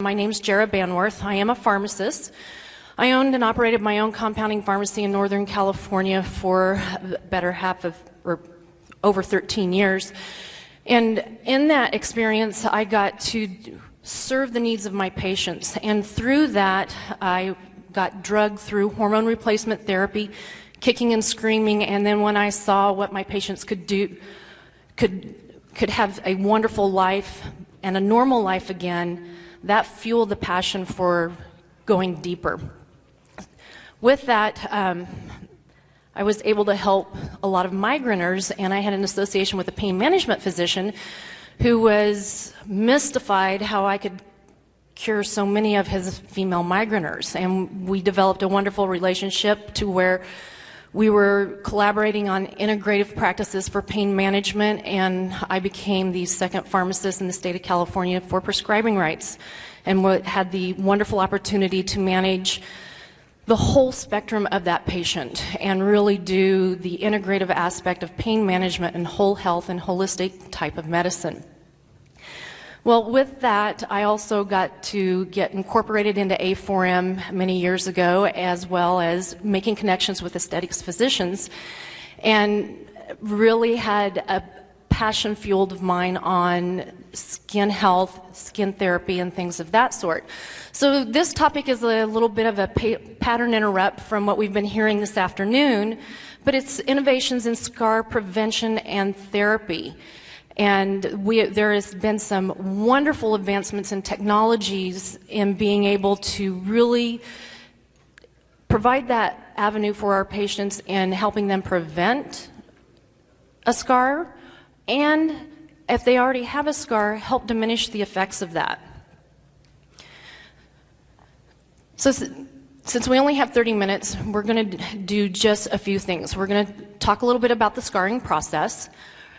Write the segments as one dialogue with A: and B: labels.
A: My name's Jerra Banwarth. I am a pharmacist. I owned and operated my own compounding pharmacy in Northern California for the better half of, or over 13 years. And in that experience, I got to serve the needs of my patients. And through that, I got drugged through hormone replacement therapy, kicking and screaming. And then when I saw what my patients could do, could have a wonderful life and a normal life again, that fueled the passion for going deeper. With that, I was able to help a lot of migraineurs, and I had an association with a pain management physician who was mystified how I could cure so many of his female migraineurs. And we developed a wonderful relationship to where we were collaborating on integrative practices for pain management, and I became the second pharmacist in the state of California for prescribing rights, and had the wonderful opportunity to manage the whole spectrum of that patient and really do the integrative aspect of pain management and whole health and holistic type of medicine. Well, with that, I also got to get incorporated into A4M many years ago, as well as making connections with aesthetics physicians, and really had a passion fueled of mine on skin health, skin therapy, and things of that sort. So this topic is a little bit of a pattern interrupt from what we've been hearing this afternoon, but it's innovations in scar prevention and therapy. And there has been some wonderful advancements in technologies in being able to really provide that avenue for our patients in helping them prevent a scar, and if they already have a scar, help diminish the effects of that. So since we only have 30 minutes, we're going to do just a few things. We're going to talk a little bit about the scarring process.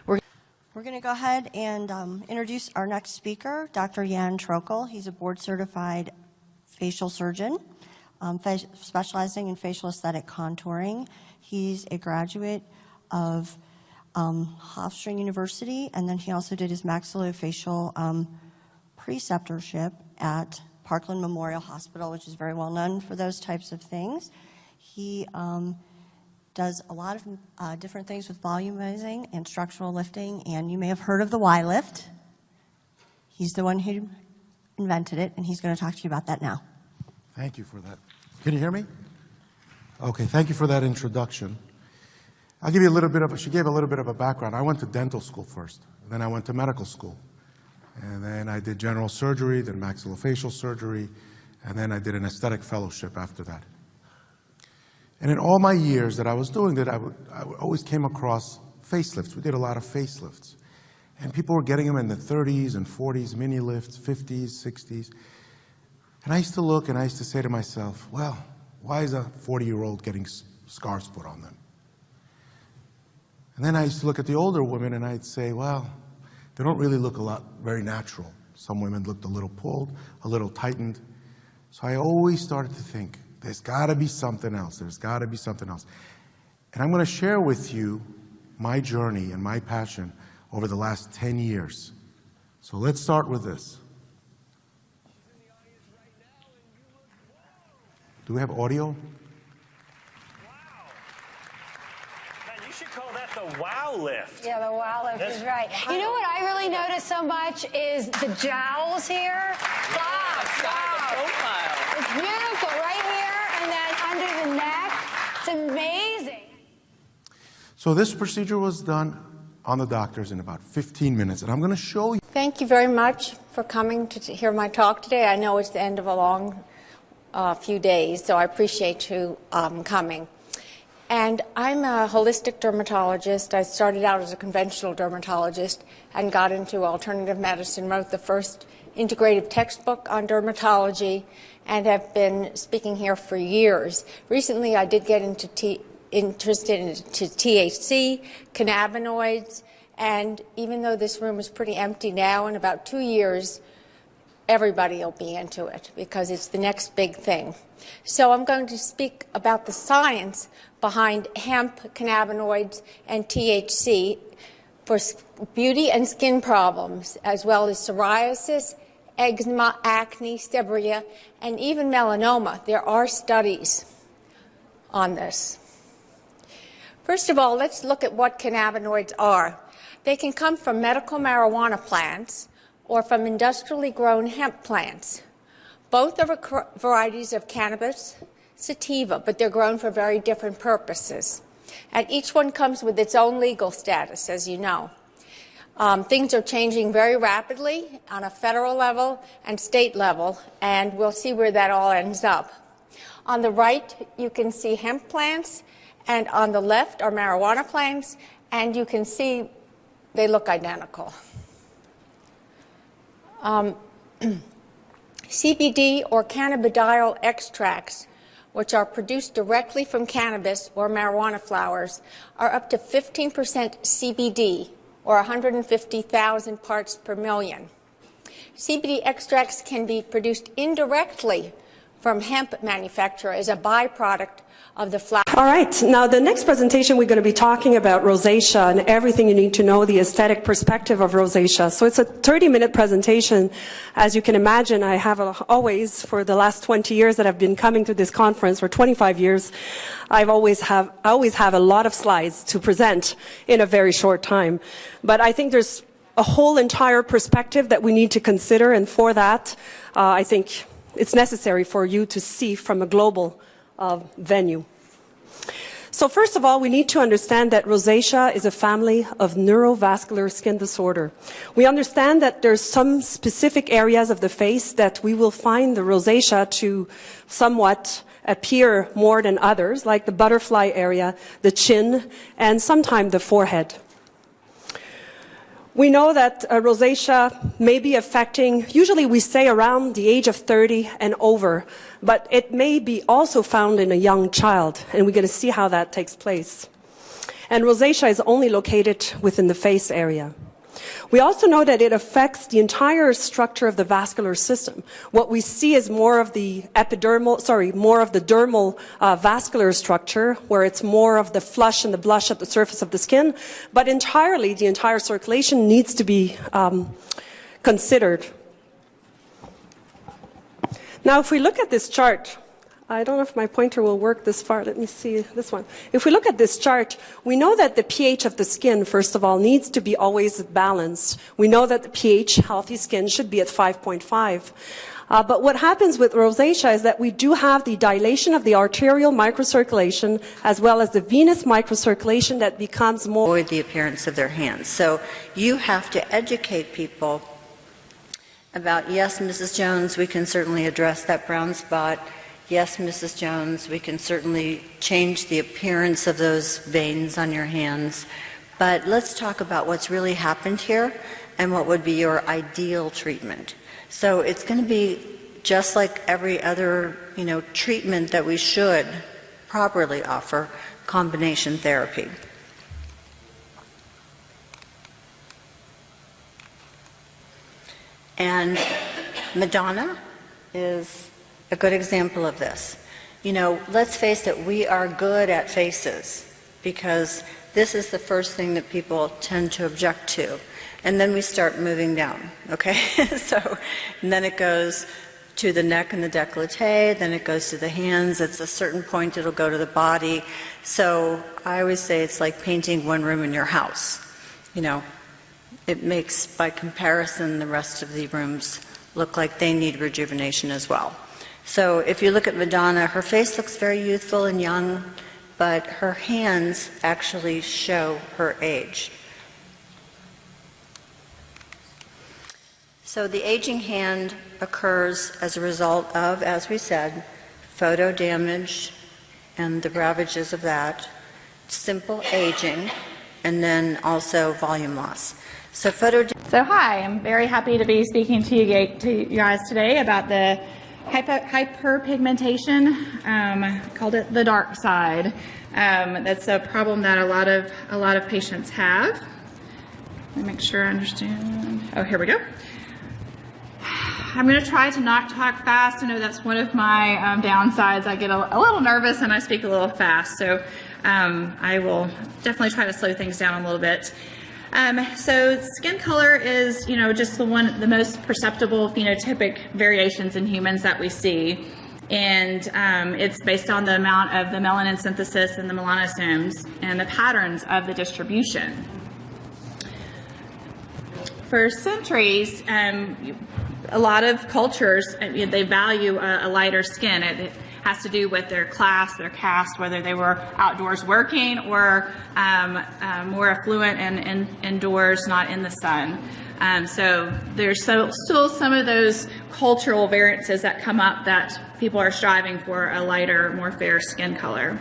B: We're going to go ahead and introduce our next speaker, Dr. Jan Trokel. He's a board-certified facial surgeon specializing in facial aesthetic contouring. He's a graduate of Hofstra University, and then he also did his maxillofacial preceptorship at Parkland Memorial Hospital, which is very well known for those types of things. He does a lot of different things with volumizing and structural lifting, and you may have heard of the Y-lift. He's the one who invented it, and he's going to talk to you about that now.
C: Thank you for that. Can you hear me? Okay, thank you for that introduction. I'll give you a little bit of, she gave a little bit of a background. I went to dental school first, then I went to medical school, and then I did general surgery, then maxillofacial surgery, and then I did an aesthetic fellowship after that. And in all my years that I was doing that, I always came across facelifts. We did a lot of facelifts. And people were getting them in the 30s and 40s, mini lifts, 50s, 60s. And I used to look and I used to say to myself, well, why is a 40-year-old getting scars put on them? And then I used to look at the older women and I'd say, well, they don't really look very natural. Some women looked a little pulled, a little tightened. So I always started to think, there's got to be something else. There's got to be something else. And I'm going to share with you my journey and my passion over the last 10 years. So let's start with this. Do we have audio?
D: Wow. Man, you should call that the wow lift.
E: Yeah, the wow lift is right. You know what I really noticed so much is the jowls here. Wow. It's beautiful right here. And then under the neck, it's amazing.
C: So this procedure was done on the doctors in about 15 minutes, and I'm going to show you.
F: Thank you very much for coming to hear my talk today. I know it's the end of a long few days, so I appreciate you coming. And I'm a holistic dermatologist. I started out as a conventional dermatologist and got into alternative medicine, wrote the first integrative textbook on dermatology, and have been speaking here for years. Recently, I did get interested in THC, cannabinoids, and even though this room is pretty empty now, in about 2 years, everybody will be into it because it's the next big thing. So I'm going to speak about the science behind hemp, cannabinoids, and THC for beauty and skin problems, as well as psoriasis, eczema, acne, seborrhea, and even melanoma. There are studies on this. First of all, let's look at what cannabinoids are. They can come from medical marijuana plants or from industrially grown hemp plants. Both are varieties of cannabis sativa, but they're grown for very different purposes. And each one comes with its own legal status, as you know. Things are changing very rapidly on a federal level and state level, and we'll see where that all ends up. On the right, you can see hemp plants, and on the left are marijuana plants, and you can see they look identical. CBD or cannabidiol extracts, which are produced directly from cannabis or marijuana flowers, are up to 15% CBD, or 150,000 parts per million. CBD extracts can be produced indirectly from hemp manufacture as a byproduct of the flower.
G: All right, now the next presentation we're going to be talking about rosacea and everything you need to know, the aesthetic perspective of rosacea. So it's a 30-minute presentation. As you can imagine, I have always, for the last 20 years that I've been coming to this conference, for 25 years, I always have a lot of slides to present in a very short time. But I think there's a whole entire perspective that we need to consider, and for that, I think it's necessary for you to see from a global venue. So first of all, we need to understand that rosacea is a family of neurovascular skin disorder. We understand that there's some specific areas of the face that we will find the rosacea to somewhat appear more than others, like the butterfly area, the chin, and sometimes the forehead. We know that rosacea may be affecting, usually we say around the age of 30 and over, but it may be also found in a young child, and we're going to see how that takes place. And rosacea is only located within the face area. We also know that it affects the entire structure of the vascular system. What we see is more of the dermal vascular structure, where it's more of the flush and the blush at the surface of the skin, but entirely, the entire circulation needs to be considered. Now, if we look at this chart, I don't know if my pointer will work this far. Let me see this one. If we look at this chart, we know that the pH of the skin, first of all, needs to be always balanced. We know that the pH, healthy skin, should be at 5.5. But what happens with rosacea is that we do have the dilation of the arterial microcirculation as well as the venous microcirculation that becomes more...
H: Avoid the appearance of their hands. So you have to educate people about, yes, Mrs. Jones, we can certainly address that brown spot. Yes, Mrs. Jones, we can certainly change the appearance of those veins on your hands, but let's talk about what's really happened here and what would be your ideal treatment. So it's going to be just like every other, treatment that we should properly offer, combination therapy. And Madonna is a good example of this. Let's face it, we are good at faces because this is the first thing that people tend to object to. And then we start moving down, okay? And then it goes to the neck and the décolleté, then it goes to the hands. At a certain point, it'll go to the body. So I always say it's like painting one room in your house. It makes, by comparison, the rest of the rooms look like they need rejuvenation as well. So if you look at Madonna, her face looks very youthful and young, but her hands actually show her age. So the aging hand occurs as a result of, as we said, photo damage and the ravages of that, simple aging, and then also volume loss. So
I: hi, I'm very happy to be speaking to you guys today about the hyperpigmentation, called it the dark side. That's a problem that a lot of patients have. Let me make sure I understand. Oh, here we go. I'm going to try to not talk fast. I know that's one of my downsides. I get a little nervous and I speak a little fast, so I will definitely try to slow things down a little bit. So skin color is, just the most perceptible phenotypic variations in humans that we see. And it's based on the amount of the melanin synthesis and the melanosomes and the patterns of the distribution. For centuries, a lot of cultures, they value a lighter skin. It has to do with their class, their caste, whether they were outdoors working or more affluent and indoors, not in the sun. So there's still some of those cultural variances that come up that people are striving for a lighter, more fair skin color.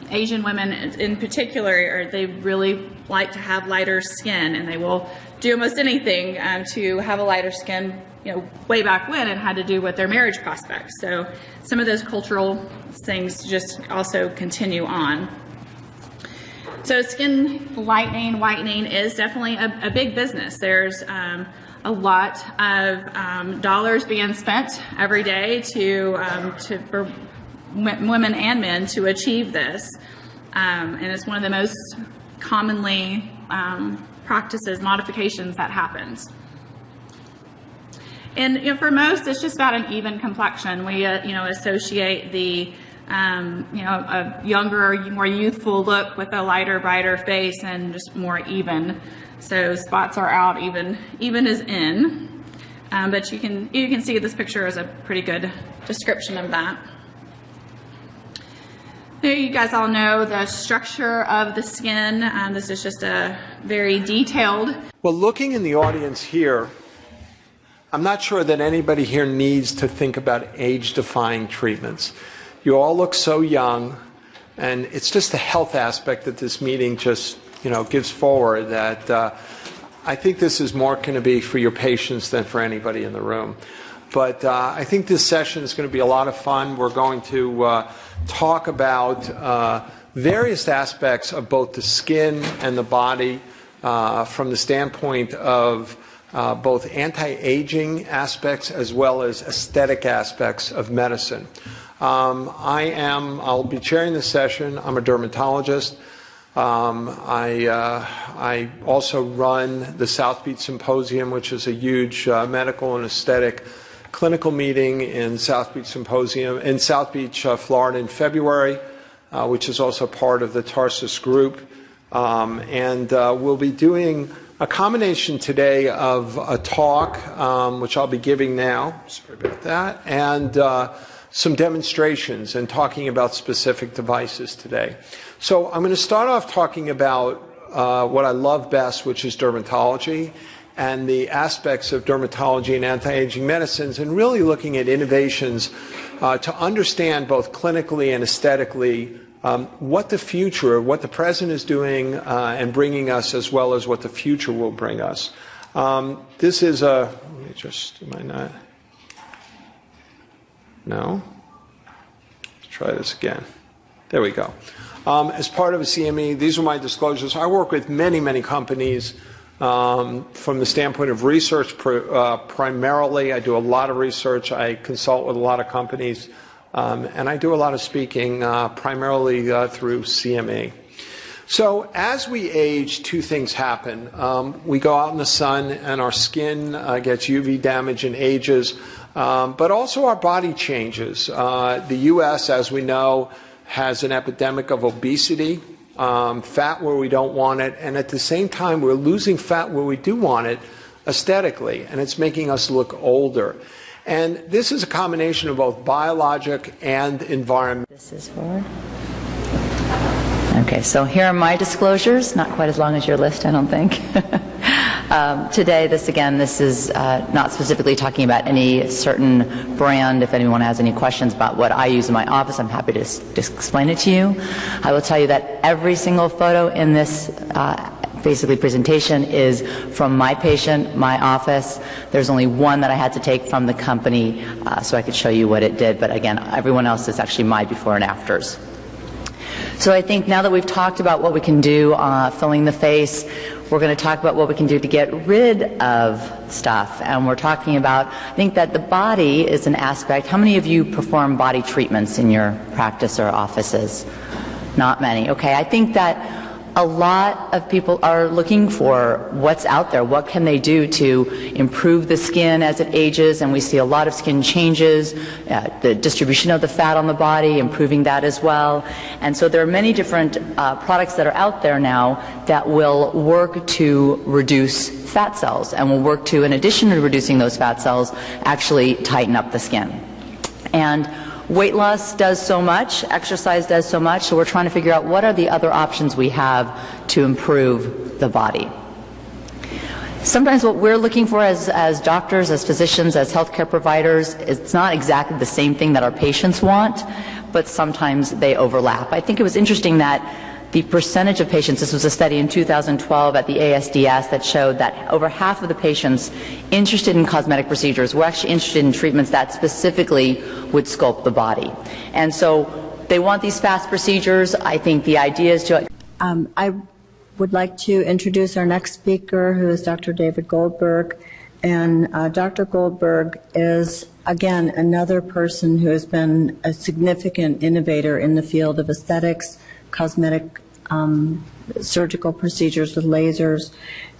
I: Asian women in particular, they really like to have lighter skin, and they will do almost anything to have a lighter skin. Way back when it had to do with their marriage prospects. So some of those cultural things just also continue on. So skin whitening is definitely a big business. There's a lot of dollars being spent every day for women and men to achieve this. And it's one of the most commonly modifications that happens. And for most, it's just about an even complexion. We associate the a younger, more youthful look with a lighter, brighter face and just more even. So spots are out, even is in. But you can see this picture is a pretty good description of that. You guys all know the structure of the skin. This is just a very detailed.
J: Well, looking in the audience here, I'm not sure that anybody here needs to think about age-defying treatments. You all look so young, and it's just the health aspect that this meeting just, gives forward that I think this is more going to be for your patients than for anybody in the room. But I think this session is going to be a lot of fun. We're going to talk about various aspects of both the skin and the body from the standpoint of both anti-aging aspects as well as aesthetic aspects of medicine. I'll be chairing this session. I'm a dermatologist. I also run the South Beach Symposium, which is a huge medical and aesthetic clinical meeting in South Beach, Florida in February, which is also part of the Tarsus group. And we'll be doing a combination today of a talk, which I'll be giving now, sorry about that, and some demonstrations and talking about specific devices today. So I'm going to start off talking about what I love best, which is dermatology, and the aspects of dermatology and anti-aging medicines, and really looking at innovations to understand both clinically and aesthetically what the future, what the present is doing and bringing us, as well as what the future will bring us. This is a, let me just, am I not? No? Let's try this again. There we go. As part of a CME, these are my disclosures. I work with many, many companies from the standpoint of research primarily. I do a lot of research. I consult with a lot of companies. And I do a lot of speaking, primarily through CME. So as we age, two things happen. We go out in the sun and our skin gets UV damage and ages, but also our body changes. The U.S., as we know, has an epidemic of obesity, fat where we don't want it, and at the same time we're losing fat where we do want it aesthetically, and it's making us look older. And this is a combination of both biologic and environment.
K: This is for. Okay, so here are my disclosures, not quite as long as your list, I don't think. Today, this is not specifically talking about any certain brand. If anyone has any questions about what I use in my office, I'm happy to just explain it to you. I will tell you that every single photo in this basically presentation is from my patient, my office. There's only one that I had to take from the company so I could show you what it did. But again, everyone else is actually my before and afters. So I think now that we've talked about what we can do filling the face, we're going to talk about what we can do to get rid of stuff. And we're talking about, I think that the body is an aspect. How many of you perform body treatments in your practice or offices? Not many. Okay, I think that a lot of people are looking for what's out there. What can they do to improve the skin as it ages? And we see a lot of skin changes, the distribution of the fat on the body, improving that as well. And so there are many different products that are out there now that will work to reduce fat cells and will work to, in addition to reducing those fat cells, actually tighten up the skin. And weight loss does so much, exercise does so much, so we're trying to figure out what are the other options we have to improve the body. Sometimes what we're looking for as doctors, as physicians, as healthcare providers, it's not exactly the same thing that our patients want, but sometimes they overlap. I think it was interesting that the percentage of patients, this was a study in 2012 at the ASDS that showed that over half of the patients interested in cosmetic procedures were actually interested in treatments that specifically would sculpt the body. And so they want these fast procedures. I think the idea is to...
L: I would like to introduce our next speaker, who is Dr. David Goldberg. And Dr. Goldberg is, again, another person who has been a significant innovator in the field of aesthetics, cosmetic surgical procedures with lasers,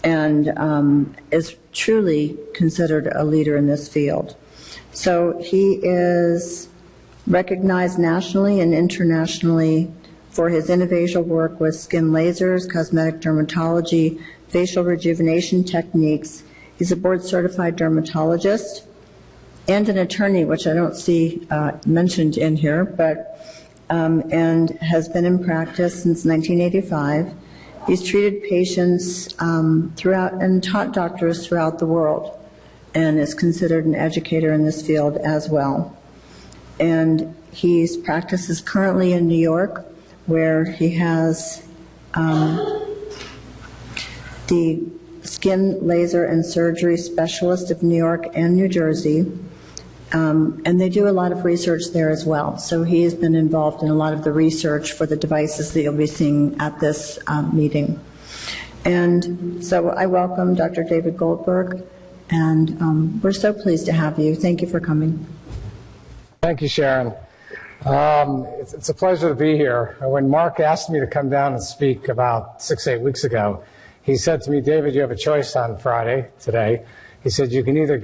L: and is truly considered a leader in this field. So he is recognized nationally and internationally for his innovative work with skin lasers, cosmetic dermatology, facial rejuvenation techniques. He's a board-certified dermatologist and an attorney, which I don't see mentioned in here, but and has been in practice since 1985. He's treated patients throughout and taught doctors throughout the world, and is considered an educator in this field as well. And he practices currently in New York, where he has the skin laser and surgery specialist of New York and New Jersey. And they do a lot of research there as well. So he has been involved in a lot of the research for the devices that you'll be seeing at this meeting. And so I welcome Dr. David Goldberg, and we're so pleased to have you. Thank you for coming.
M: Thank you, Sharon. It's a pleasure to be here. When Mark asked me to come down and speak about 6-8 weeks ago, he said to me, David, you have a choice on Friday, today. He said, you can either